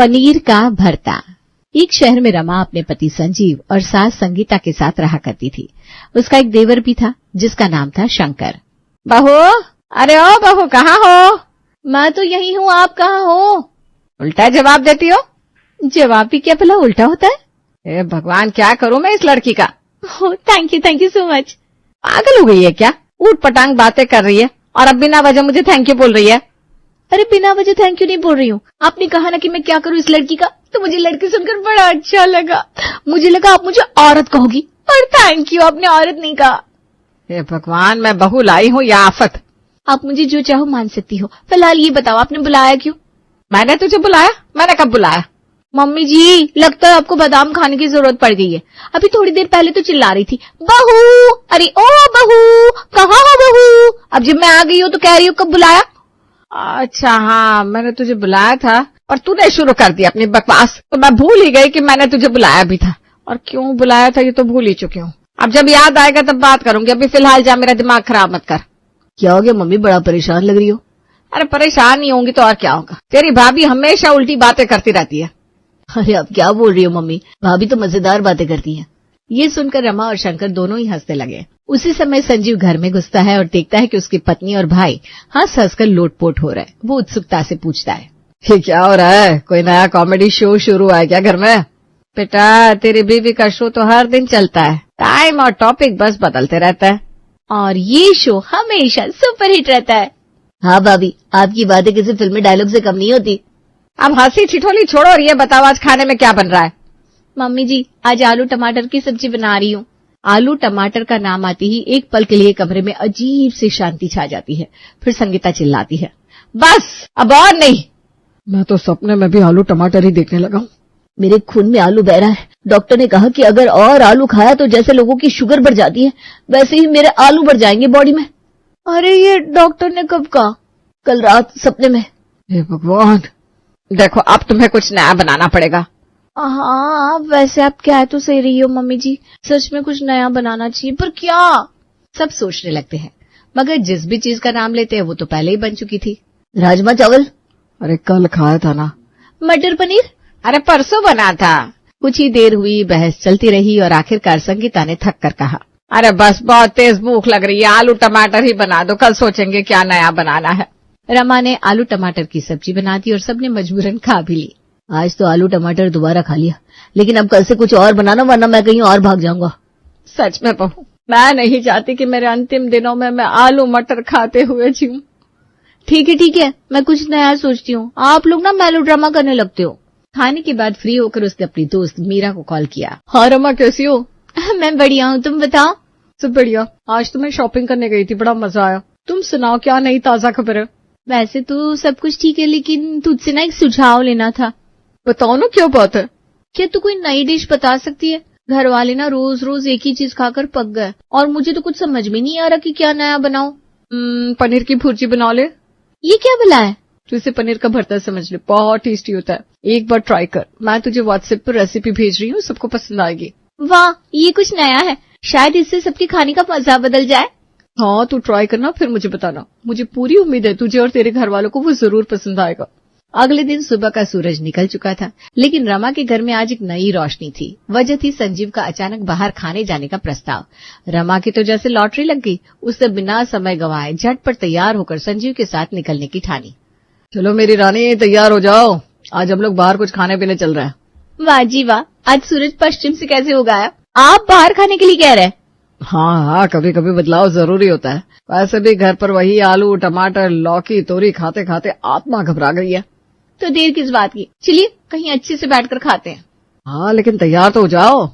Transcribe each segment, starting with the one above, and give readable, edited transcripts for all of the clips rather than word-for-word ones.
पनीर का भरता। एक शहर में रमा अपने पति संजीव और सास संगीता के साथ रहा करती थी। उसका एक देवर भी था जिसका नाम था शंकर। बहू, अरे ओ बहू, कहाँ हो? मैं तो यही हूँ, आप कहाँ हो? उल्टा जवाब देती हो। जवाब भी क्या भला उल्टा होता है? ए भगवान, क्या करूं मैं इस लड़की का। Thank you so much. पागल हो गई है क्या? ऊट पटांग बातें कर रही है और अब बिना वजह मुझे थैंक यू बोल रही है। अरे बिना वजह थैंक यू नहीं बोल रही हूँ। आपने कहा ना कि मैं क्या करूँ इस लड़की का, तो मुझे लड़की सुनकर बड़ा अच्छा लगा। मुझे लगा आप मुझे औरत कहोगी, और थैंक यू, आपने औरत नहीं कहा। हे भगवान, मैं बहू लाई हूँ या आफत? आप मुझे जो चाहो मान सकती हो। फिलहाल ये बताओ, आपने बुलाया क्यों? मैंने तुझे बुलाया? मैंने कब बुलाया? मम्मी जी, लगता है आपको बादाम खाने की जरूरत पड़ गई है। अभी थोड़ी देर पहले तो चिल्ला रही थी, बहू, अरे ओ बहू, कहाँ हो बहू? अब जब मैं आ गई हूँ तो कह रही हो कब बुलाया? अच्छा हाँ, मैंने तुझे बुलाया था और तूने शुरू कर दिया अपनी बकवास, तो मैं भूल ही गई कि मैंने तुझे बुलाया भी था। और क्यों बुलाया था ये तो भूल ही चुकी हूँ। अब जब याद आएगा तब बात करूंगी, अभी फिलहाल जा, मेरा दिमाग खराब मत कर। क्या हो गया मम्मी, बड़ा परेशान लग रही हो? अरे परेशान नहीं होंगी तो और क्या होगा, तेरी भाभी हमेशा उल्टी बातें करती रहती है। अरे आप क्या बोल रही हो मम्मी, भाभी तो मजेदार बातें करती हैं। ये सुनकर रमा और शंकर दोनों ही हंसने लगे। उसी समय संजीव घर में घुसता है और देखता है कि उसकी पत्नी और भाई हंस हंसकर लोटपोट हो रहे। वो उत्सुकता से पूछता है, ये क्या हो रहा है? कोई नया कॉमेडी शो शुरू है क्या घर में? बेटा, तेरी बीवी का शो तो हर दिन चलता है, टाइम और टॉपिक बस बदलते रहता है, और ये शो हमेशा सुपरहिट रहता है। हाँ भाभी, आपकी बातें किसी फिल्मी डायलॉग से कम नहीं होती। अब हंसी ठिठोली छोड़ो और ये बताओ आज खाने में क्या बन रहा है? मम्मी जी, आज आलू टमाटर की सब्जी बना रही हूँ। आलू टमाटर का नाम आते ही एक पल के लिए कमरे में अजीब सी शांति छा जाती है। फिर संगीता चिल्लाती है, बस अब और नहीं। मैं तो सपने में भी आलू टमाटर ही देखने लगा हूँ। मेरे खून में आलू बह रहा है। डॉक्टर ने कहा कि अगर और आलू खाया तो जैसे लोगों की शुगर बढ़ जाती है, वैसे ही मेरे आलू बढ़ जाएंगे बॉडी में। अरे ये डॉक्टर ने कब कहा? कल रात सपने में। हे भगवान, देखो अब तुम्हें कुछ नया बनाना पड़ेगा। हाँ, वैसे आप कह तो सही रही हो मम्मी जी, सच में कुछ नया बनाना चाहिए, पर क्या? सब सोचने लगते हैं, मगर जिस भी चीज का नाम लेते हैं वो तो पहले ही बन चुकी थी। राजमा चावल? अरे कल खाया था ना। मटर पनीर? अरे परसों बना था। कुछ ही देर हुई, बहस चलती रही और आखिरकार संगीता ने थक कर कहा, अरे बस, बहुत तेज भूख लग रही है, आलू टमाटर ही बना दो, कल सोचेंगे क्या नया बनाना है। रमा ने आलू टमाटर की सब्जी बना दी और सबने मजबूरन खा भी ली। आज तो आलू टमाटर दोबारा खा लिया, लेकिन अब कल से कुछ और बनाना, वरना मैं कहीं और भाग जाऊंगा। सच में बहू, मैं नहीं चाहती कि मेरे अंतिम दिनों में मैं आलू मटर खाते हुए जीऊं। ठीक है, मैं कुछ नया सोचती हूँ। आप लोग ना मेलोड्रामा करने लगते हो। खाने के बाद फ्री होकर उसने अपनी दोस्त मीरा को कॉल किया। हाँ रमा, कैसी हो? मैं बढ़िया हूँ, तुम बताओ। सब बढ़िया। आज तो मैं शॉपिंग करने गई थी, बड़ा मजा आया। तुम सुनाओ, क्या नई ताजा खबर है? वैसे तो सब कुछ ठीक है, लेकिन तुझसे ना एक सुझाव लेना था। बताओ ना, क्या बात है? क्या तू कोई नई डिश बता सकती है? घर वाले ना रोज रोज एक ही चीज खाकर पक गए और मुझे तो कुछ समझ में नहीं आ रहा कि क्या नया बनाऊं। पनीर की भुर्जी बना ले। ये क्या भला है? तू इसे पनीर का भरता समझ ले, बहुत टेस्टी होता है, एक बार ट्राई कर। मैं तुझे व्हाट्सएप पर रेसिपी भेज रही हूँ, सबको पसंद आएगी। वाह, ये कुछ नया है, शायद इससे सबके खाने का मजा बदल जाए। हाँ, तू ट्राई करना, फिर मुझे बताना। मुझे पूरी उम्मीद है तुझे और तेरे घर वालों को वो जरूर पसंद आएगा। अगले दिन सुबह का सूरज निकल चुका था, लेकिन रमा के घर में आज एक नई रोशनी थी। वजह थी संजीव का अचानक बाहर खाने जाने का प्रस्ताव। रमा की तो जैसे लॉटरी लग गई। उसने बिना समय गंवाए झटपट तैयार होकर संजीव के साथ निकलने की ठानी। चलो मेरी रानी, तैयार हो जाओ, आज हम लोग बाहर कुछ खाने पीने चल रहे हैं। वाह जी वाह, आज सूरज पश्चिम से कैसे हो गया? आप बाहर खाने के लिए कह रहे हैं? हाँ, कभी कभी बदलाव जरूरी होता है। वैसे भी घर पर वही आलू टमाटर लौकी तोरी खाते खाते आत्मा घबरा गई है। तो देर किस बात की, चलिए कहीं अच्छे से बैठकर खाते हैं। हाँ, लेकिन तैयार तो हो जाओ।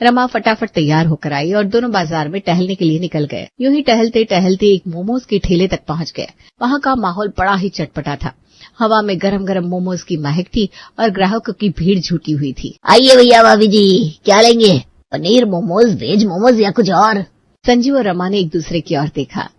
रमा फटाफट तैयार होकर आई और दोनों बाजार में टहलने के लिए निकल गए। यूं ही टहलते टहलते एक मोमोज के ठेले तक पहुंच गए। वहां का माहौल बड़ा ही चटपटा था। हवा में गरम गरम मोमोज की महक थी और ग्राहकों की भीड़ जुटी हुई थी। आइए भैया भाभी जी, क्या लेंगे? पनीर मोमोज, वेज मोमोज या कुछ और? संजीव और रमा ने एक दूसरे की ओर देखा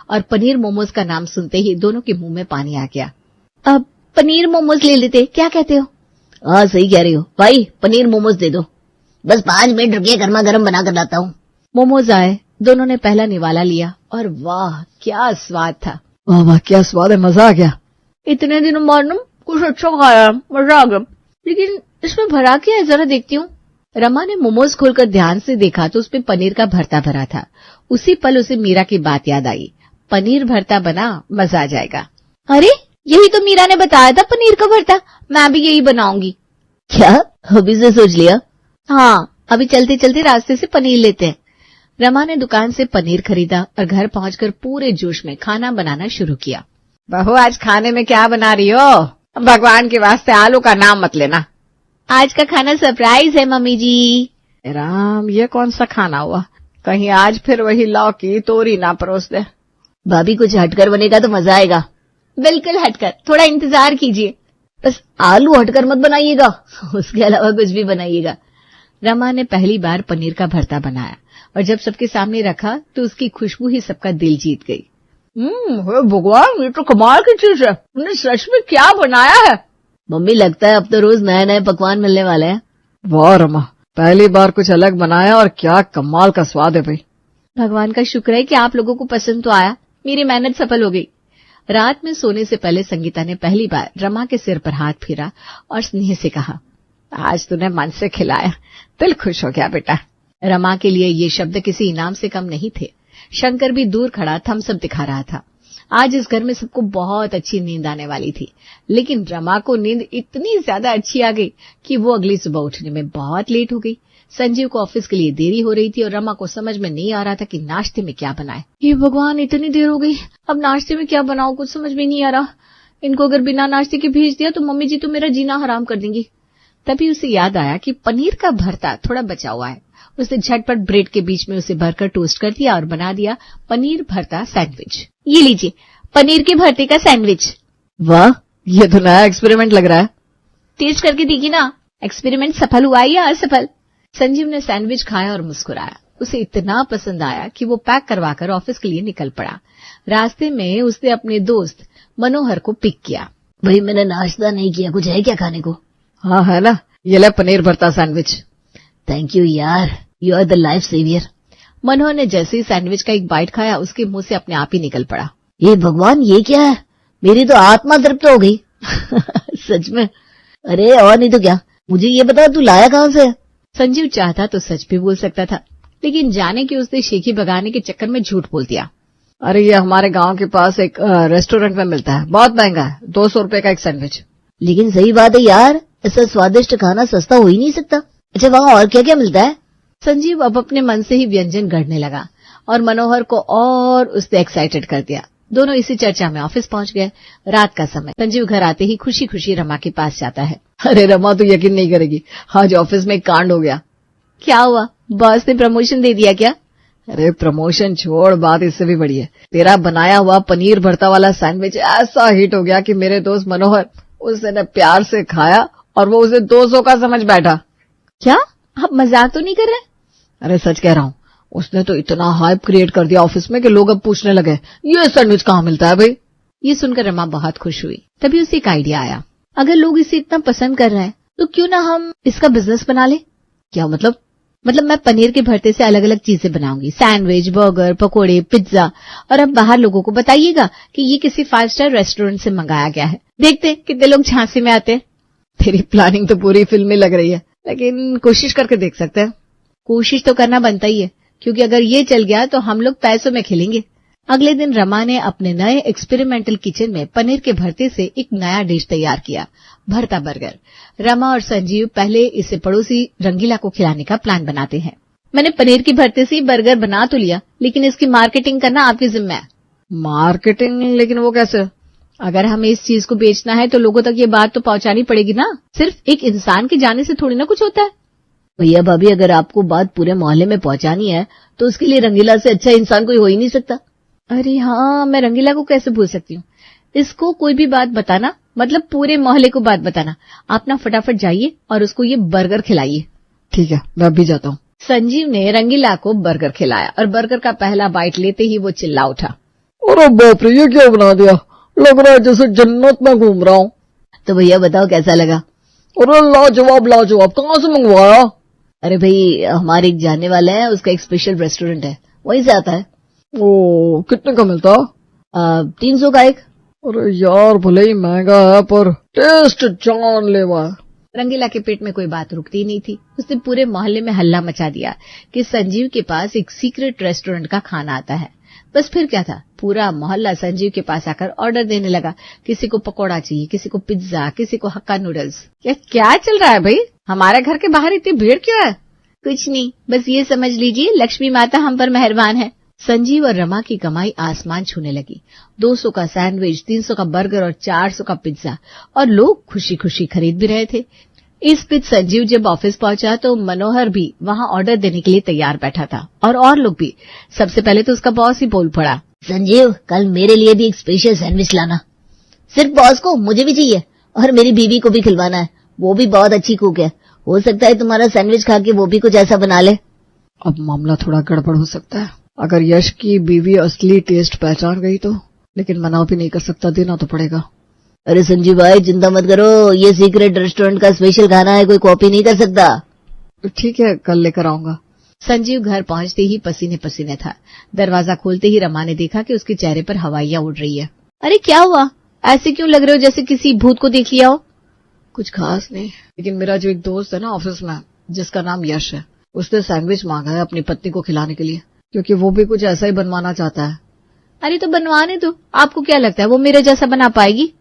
और पनीर मोमोज का नाम सुनते ही दोनों के मुंह में पानी आ गया। अब पनीर मोमोज ले लेते, क्या कहते हो? हाँ, सही कह रही हो भाई, पनीर मोमोज दे दो। बस 5 मिनट रुकिए, गर्मा गर्म बना कर लाता हूँ। मोमोज आए, दोनों ने पहला निवाला लिया और वाह क्या स्वाद था। वाह वाह, क्या स्वाद है, मजा आ गया। इतने दिनों बाद कुछ अच्छा खाया, मजा आ गया। लेकिन इसमें भरा क्या है, जरा देखती हूँ। रमा ने मोमोज खोलकर ध्यान से देखा तो उसमें पनीर का भरता भरा था। उसी पल उसे मीरा की बात याद आई। पनीर भरता बना, मजा आ जाएगा। अरे यही तो मीरा ने बताया था, पनीर का भरता, मैं भी यही बनाऊंगी। क्या अभी से सोच लिया? हाँ, अभी चलते चलते रास्ते से पनीर लेते हैं। रमा ने दुकान से पनीर खरीदा और घर पहुंचकर पूरे जोश में खाना बनाना शुरू किया। बहू, आज खाने में क्या बना रही हो? भगवान के वास्ते आलू का नाम मत लेना। आज का खाना सरप्राइज है मम्मी जी। राम, ये कौन सा खाना हुआ? कहीं आज फिर वही लौकी तोरी ना परोस दे। भाभी कुछ हटकर बनेगा तो मजा आएगा। बिल्कुल हटकर, थोड़ा इंतजार कीजिए। बस आलू हटकर मत बनाइएगा, उसके अलावा कुछ भी बनाइएगा। रमा ने पहली बार पनीर का भरता बनाया और जब सबके सामने रखा तो उसकी खुशबू ही सबका दिल जीत गई। भगवान, ये तो कमाल की चीज है। तुमने सच में क्या बनाया है? मम्मी, लगता है अब तो रोज नए नए पकवान मिलने वाले हैं। वाह रमा, पहली बार कुछ अलग बनाया और क्या कमाल का स्वाद है भाई। भगवान का शुक्र है कि आप लोगों को पसंद तो आया, मेरी मेहनत सफल हो गई। रात में सोने से पहले संगीता ने पहली बार रमा के सिर पर हाथ फेरा और स्नेह से कहा, आज तूने मन से खिलाया, दिल खुश हो गया बेटा। रमा के लिए ये शब्द किसी इनाम से कम नहीं थे। शंकर भी दूर खड़ा थम्स अप दिखा रहा था। आज इस घर में सबको बहुत अच्छी नींद आने वाली थी, लेकिन रमा को नींद इतनी ज्यादा अच्छी आ गई कि वो अगली सुबह उठने में बहुत लेट हो गई। संजीव को ऑफिस के लिए देरी हो रही थी और रमा को समझ में नहीं आ रहा था कि नाश्ते में क्या बनाए। हे भगवान, इतनी देर हो गई, अब नाश्ते में क्या बनाऊं, कुछ समझ में नहीं आ रहा। इनको अगर बिना नाश्ते के भेज दिया तो मम्मी जी तो मेरा जीना हराम कर देंगी। तभी उसे याद आया कि पनीर का भरता थोड़ा बचा हुआ है। उसने झटपट ब्रेड के बीच में उसे भरकर टोस्ट कर दिया और बना दिया पनीर भरता सैंडविच। ये लीजिए, पनीर के भरते का सैंडविच। वाह, ये तो नया एक्सपेरिमेंट लग रहा है। टेस्ट करके देखिए ना, एक्सपेरिमेंट सफल हुआ या असफल। संजीव ने सैंडविच खाया और मुस्कुराया। उसे इतना पसंद आया कि वो पैक करवाकर ऑफिस के लिए निकल पड़ा। रास्ते में उसने अपने दोस्त मनोहर को पिक किया। भाई, मैंने नाश्ता नहीं किया, कुछ है क्या खाने को? हाँ है ना, ये ले paneer bharta sandwich. Thank you यार, you are the life saviour. Manohar ने जैसे ही सैंडविच का एक बाइट खाया, उसके मुंह से अपने आप ही निकल पड़ा, ये भगवान, ये क्या है? मेरी तो आत्मा तृप्त हो गई। सच में। अरे और नहीं तो क्या, मुझे ये बता, तू लाया कहाँ से? संजीव चाहता तो सच भी बोल सकता था, लेकिन जाने कि उसने शेखी भगाने के चक्कर में झूठ बोल दिया। अरे ये हमारे गांव के पास एक रेस्टोरेंट में मिलता है, बहुत महंगा है, 200 रुपए का एक सैंडविच। लेकिन सही बात है यार, ऐसा स्वादिष्ट खाना सस्ता हो ही नहीं सकता। अच्छा, वहाँ और क्या क्या मिलता है? संजीव अब अपने मन से ही व्यंजन गढ़ने लगा और मनोहर को और उसने एक्साइटेड कर दिया। दोनों इसी चर्चा में ऑफिस पहुंच गए। रात का समय। संजीव घर आते ही खुशी खुशी रमा के पास जाता है। अरे रमा, तू यकीन नहीं करेगी, आज ऑफिस में एक कांड हो गया। क्या हुआ? बॉस ने प्रमोशन दे दिया क्या? अरे प्रमोशन छोड़, बात इससे भी बड़ी है। तेरा बनाया हुआ पनीर भरता वाला सैंडविच ऐसा हिट हो गया कि मेरे दोस्त मनोहर उसने प्यार से खाया और वो उसे 200 का समझ बैठा। क्या आप मजाक तो नहीं कर रहे? अरे सच कह रहा हूँ, उसने तो इतना हाइप क्रिएट कर दिया ऑफिस में कि लोग अब पूछने लगे, ये सैंडविच कहाँ मिलता है भाई? ये सुनकर रमा बहुत खुश हुई। तभी उसे एक आइडिया आया, अगर लोग इसे इतना पसंद कर रहे हैं तो क्यों ना हम इसका बिजनेस बना ले। क्या मतलब? मैं पनीर के भरते से अलग अलग चीजें बनाऊंगी, सैंडविच, बर्गर, पकोड़े, पिज्जा, और अब बाहर लोगों को बताइएगा कि ये किसी 5 स्टार रेस्टोरेंट से मंगाया गया है। देखते कितने लोग झांसी में आते हैं। तेरी प्लानिंग तो पूरी फिल्मी लग रही है, लेकिन कोशिश करके देख सकते हैं। कोशिश तो करना बनता ही है, क्योंकि अगर ये चल गया तो हम लोग पैसों में खेलेंगे। अगले दिन रमा ने अपने नए एक्सपेरिमेंटल किचन में पनीर के भरते से एक नया डिश तैयार किया, भरता बर्गर। रमा और संजीव पहले इसे पड़ोसी रंगीला को खिलाने का प्लान बनाते हैं। मैंने पनीर के भरते से बर्गर बना तो लिया, लेकिन इसकी मार्केटिंग करना आपकी जिम्मे है। मार्केटिंग? लेकिन वो कैसे? अगर हमें इस चीज को बेचना है तो लोगों तक ये बात तो पहुंचानी पड़ेगी ना। सिर्फ एक इंसान के जाने से थोड़ी ना कुछ होता है। भैया भाभी, अगर आपको बात पूरे मोहल्ले में पहुंचानी है तो उसके लिए रंगीला से अच्छा इंसान कोई हो ही नहीं सकता। अरे हाँ, मैं रंगीला को कैसे भूल सकती हूँ। इसको कोई भी बात बताना, मतलब पूरे मोहल्ले को बात बताना। आप ना फटाफट जाइए और उसको ये बर्गर खिलाइए। ठीक है, मैं भी जाता हूँ। संजीव ने रंगीला को बर्गर खिलाया और बर्गर का पहला बाइट लेते ही वो चिल्ला उठा, अरे बाप रे, ये क्या बना दिया, लग रहा है जैसे जन्नत में घूम रहा हूँ। तो भैया बताओ कैसा लगा? अरे लाजवाब लाजवाब, कहाँ से मंगवाया? अरे भाई, हमारे एक जानने वाले हैं, उसका एक स्पेशल रेस्टोरेंट है, वहीं से आता है। ओ, कितने का मिलता? 300 का एक। अरे यार, भले ही महंगा है पर टेस्ट जानलेवा है। रंगीला के पेट में कोई बात रुकती नहीं थी। उसने पूरे मोहल्ले में हल्ला मचा दिया कि संजीव के पास एक सीक्रेट रेस्टोरेंट का खाना आता है। बस फिर क्या था, पूरा मोहल्ला संजीव के पास आकर ऑर्डर देने लगा। किसी को पकौड़ा चाहिए, किसी को पिज्जा, किसी को हक्का नूडल्स। क्या चल रहा है भाई? हमारे घर के बाहर इतनी भीड़ क्यों है? कुछ नहीं, बस ये समझ लीजिए लक्ष्मी माता हम पर मेहरबान है। संजीव और रमा की कमाई आसमान छूने लगी। 200 का सैंडविच, 300 का बर्गर और 400 का पिज्जा, और लोग खुशी खुशी खरीद भी रहे थे। इस बीच संजीव जब ऑफिस पहुंचा तो मनोहर भी वहां ऑर्डर देने के लिए तैयार बैठा था, और लोग भी। सबसे पहले तो उसका बॉस ही बोल पड़ा, संजीव कल मेरे लिए भी एक स्पेशल सैंडविच लाना। सिर्फ बॉस को, मुझे भी चाहिए, और मेरी बीवी को भी खिलवाना है, वो भी बहुत अच्छी कुक है। हो सकता है तुम्हारा सैंडविच खा के वो भी कुछ ऐसा बना ले। अब मामला थोड़ा गड़बड़ हो सकता है। अगर यश की बीवी असली टेस्ट पहचान गई तो, लेकिन मना भी नहीं कर सकता, देना तो पड़ेगा। अरे संजीव भाई चिंता मत करो, ये सीक्रेट रेस्टोरेंट का स्पेशल खाना है, कोई कॉपी नहीं कर सकता। ठीक है, कल लेकर आऊंगा। संजीव घर पहुंचते ही पसीने पसीने था। दरवाजा खोलते ही रमा ने देखा कि उसके चेहरे पर हवाइयां उड़ रही है। अरे क्या हुआ, ऐसे क्यों लग रहे हो जैसे किसी भूत को देख लिया हो? कुछ खास नहीं, लेकिन मेरा जो एक दोस्त है ना ऑफिस में, जिसका नाम यश है, उसने सैंडविच मांगा है अपनी पत्नी को खिलाने के लिए, क्योंकि वो भी कुछ ऐसा ही बनवाना चाहता है। अरे तो बनवाने दो, आपको क्या लगता है वो मेरे जैसा बना पाएगी?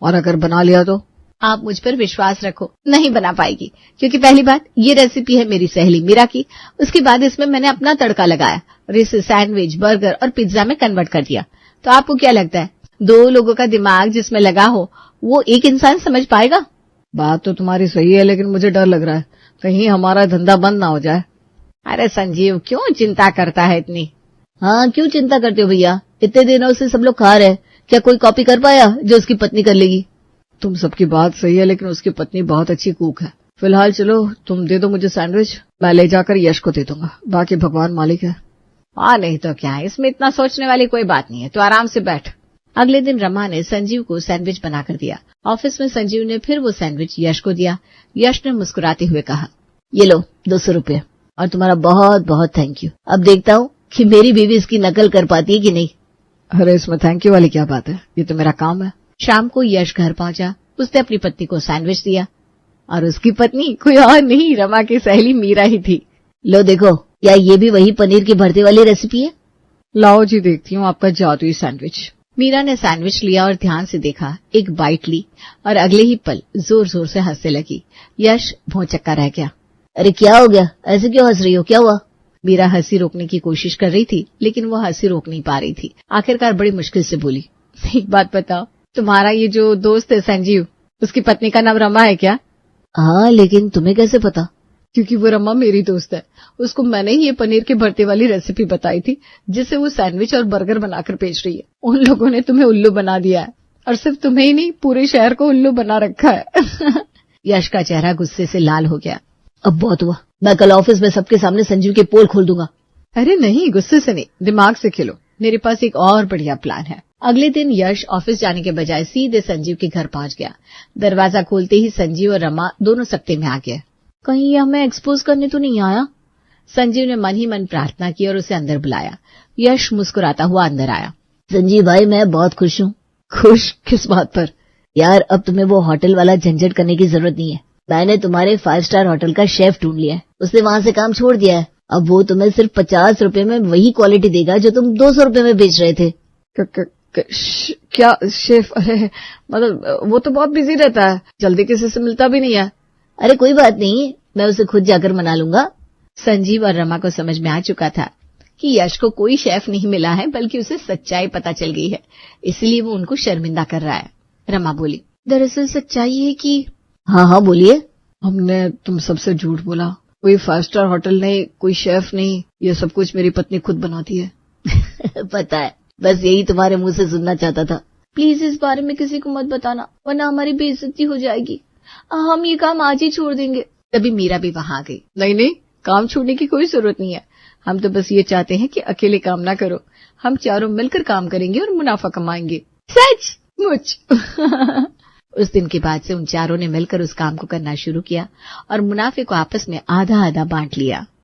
और अगर बना लिया तो? आप मुझ पर विश्वास रखो, नहीं बना पाएगी। क्योंकि पहली बात, ये रेसिपी है मेरी सहेली मीरा की। उसके बाद इसमें मैंने अपना तड़का लगाया और इसे सैंडविच, बर्गर और पिज्जा में कन्वर्ट कर दिया। तो आपको क्या लगता है 2 लोगों का दिमाग जिसमें लगा हो वो एक इंसान समझ पाएगा? बात तो तुम्हारी सही है, लेकिन मुझे डर लग रहा है कहीं हमारा धंधा बंद ना हो जाए। अरे संजीव क्यों चिंता करता है इतनी? हाँ क्यों चिंता करते हो भैया, इतने दिनों से सब लोग खा रहे हैं, क्या कोई कॉपी कर पाया जो उसकी पत्नी कर लेगी? तुम सबकी बात सही है, लेकिन उसकी पत्नी बहुत अच्छी कुक है। फिलहाल चलो तुम दे दो मुझे सैंडविच, मैं ले जाकर यश को दे दूंगा, बाकी भगवान मालिक है। हाँ नहीं तो क्या है, इसमें इतना सोचने वाली कोई बात नहीं है, तो आराम से बैठ। अगले दिन रमा ने संजीव को सैंडविच बनाकर दिया। ऑफिस में संजीव ने फिर वो सैंडविच यश को दिया। यश ने मुस्कुराते हुए कहा, ये लो 200 रुपए, और तुम्हारा बहुत बहुत थैंक यू। अब देखता हूँ कि मेरी बीवी इसकी नकल कर पाती है कि नहीं। अरे इसमें थैंक यू वाली क्या बात है, ये तो मेरा काम है। शाम को यश घर पहुंचा। उसने अपनी पत्नी को सैंडविच दिया, और उसकी पत्नी कोई और नहीं, रमा की सहेली मीरा ही थी। लो देखो, क्या ये भी वही पनीर की भरते वाली रेसिपी है? लाओ जी देखती हूँ आपका जादुई सैंडविच। मीरा ने सैंडविच लिया और ध्यान से देखा, एक बाइट ली और अगले ही पल जोर जोर से हंसने लगी। यश भौचक्का रह गया। अरे क्या हो गया, ऐसे क्यों हंस रही हो, क्या हुआ? मीरा हंसी रोकने की कोशिश कर रही थी, लेकिन वो हंसी रोक नहीं पा रही थी। आखिरकार बड़ी मुश्किल से बोली, एक बात बताओ, तुम्हारा ये जो दोस्त है संजीव, उसकी पत्नी का नाम रमा है क्या? हाँ, लेकिन तुम्हें कैसे पता? क्योंकि वो रमा मेरी दोस्त है। उसको मैंने ही ये पनीर के भरते वाली रेसिपी बताई थी, जिसे वो सैंडविच और बर्गर बनाकर बेच रही है। उन लोगों ने तुम्हें उल्लू बना दिया है, और सिर्फ तुम्हें ही नहीं, पूरे शहर को उल्लू बना रखा है। यश का चेहरा गुस्से से लाल हो गया। अब बहुत हुआ, मैं कल ऑफिस में सबके सामने संजीव के पोल खोल दूंगा। अरे नहीं, गुस्से से नहीं, दिमाग से खेलो। मेरे पास एक और बढ़िया प्लान है। अगले दिन यश ऑफिस जाने के बजाय सीधे संजीव के घर पहुंच गया। दरवाजा खोलते ही संजीव और रमा दोनों सकते में आ गए। कहीं ये हमें एक्सपोज करने तो नहीं आया? संजीव ने मन ही मन प्रार्थना की और उसे अंदर बुलाया। यश मुस्कुराता हुआ अंदर आया। संजीव भाई, मैं बहुत खुश हूँ। खुश किस बात पर? यार, अब तुम्हें वो होटल वाला झंझट करने की जरूरत नहीं है। मैंने तुम्हारे 5 स्टार होटल का शेफ ढूंढ लिया है। उसने वहां से काम छोड़ दिया है। अब वो तुम्हें सिर्फ 50 रुपए में वही क्वालिटी देगा जो तुम 200 रुपए में बेच रहे थे। क्या शेफ? अरे मतलब वो तो बहुत बिजी रहता है, जल्दी किसी से मिलता भी नहीं है। अरे कोई बात नहीं, मैं उसे खुद जाकर मना लूंगा। संजीव और रमा को समझ में आ चुका था कि यश को कोई शेफ नहीं मिला है, बल्कि उसे सच्चाई पता चल गई है, इसलिए वो उनको शर्मिंदा कर रहा है। रमा बोली, दरअसल सच्चाई है कि... हाँ बोलिए। हमने तुम सबसे झूठ बोला। कोई 5 स्टार होटल नहीं, कोई शेफ नहीं, ये सब कुछ मेरी पत्नी खुद बनाती है। पता है, बस यही तुम्हारे मुंह से सुनना चाहता था। प्लीज इस बारे में किसी को मत बताना, वरना हमारी बेइज्जती हो जाएगी। हम ये काम आज ही छोड़ देंगे। तभी मीरा भी वहां आ गई। नहीं, काम छोड़ने की कोई जरूरत नहीं है। हम तो बस ये चाहते हैं कि अकेले काम ना करो, हम चारों मिलकर काम करेंगे और मुनाफा कमाएंगे। सच मुझ। उस दिन के बाद से उन चारों ने मिलकर उस काम को करना शुरू किया और मुनाफे को आपस में आधा आधा बांट लिया।